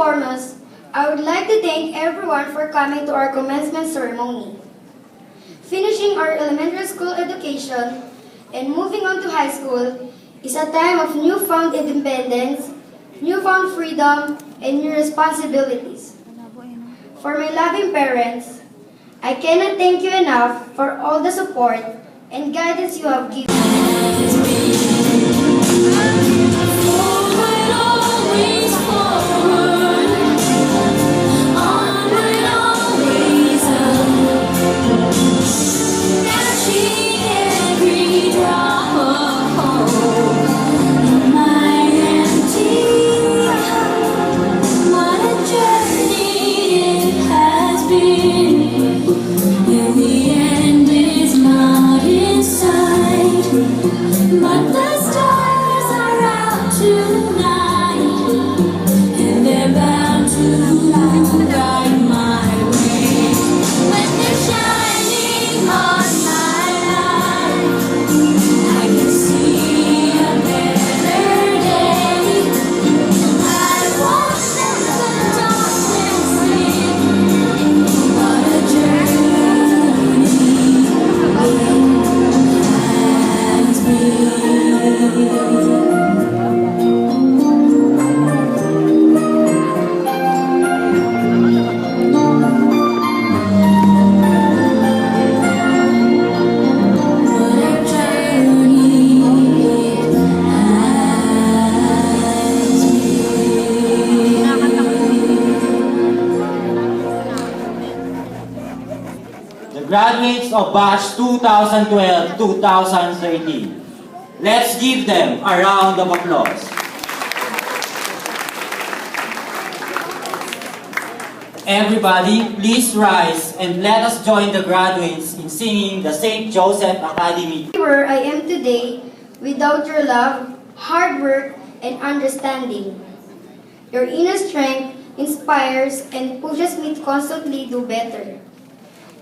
foremost, I would like to thank everyone for coming to our commencement ceremony. Finishing our elementary school education and moving on to high school is a time of newfound independence, newfound freedom, and new responsibilities. For my loving parents, I cannot thank you enough for all the support and guidance you have given. Forward, always forward. Onward, always up. Catching every drop of hope in my empty cup. What a journey it has been. And the end is not in sight, but the stars are out tonight, and they're bound to guide my way. When they're shining on my life, I can see a better day. I won't let the darkness in. What a journey has been. What a journey has been. The graduates of Batch 2012-2013. Let's give them a round of applause. Everybody, please rise and let us join the graduates in singing the St. Joseph Academy. Where I am today without your love, hard work, and understanding. Your inner strength inspires and pushes me to constantly do better.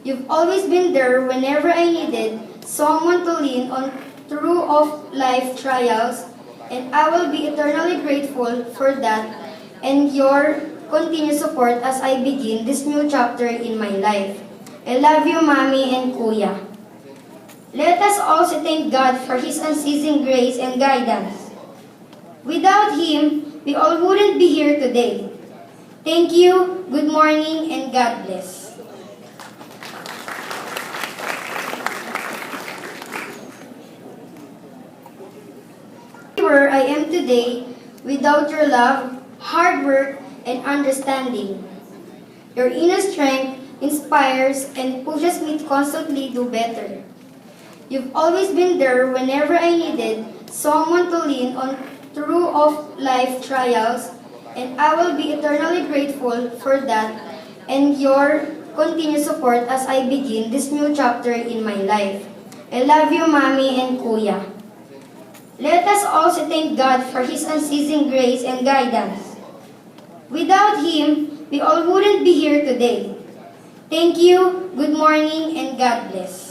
You've always been there whenever I needed someone to lean on through of life trials, and I will be eternally grateful for that and your continued support as I begin this new chapter in my life. I love you, Mommy and Kuya. Let us also thank God for His unceasing grace and guidance. Without Him, we all wouldn't be here today. Thank you, good morning, and God bless. Where I am today without your love, hard work, and understanding. Your inner strength inspires and pushes me to constantly do better. You've always been there whenever I needed someone to lean on through of life trials, and I will be eternally grateful for that and your continued support as I begin this new chapter in my life. I love you, Mommy and Kuya. Let us also thank God for His unceasing grace and guidance. Without Him, we all wouldn't be here today. Thank you, good morning, and God bless.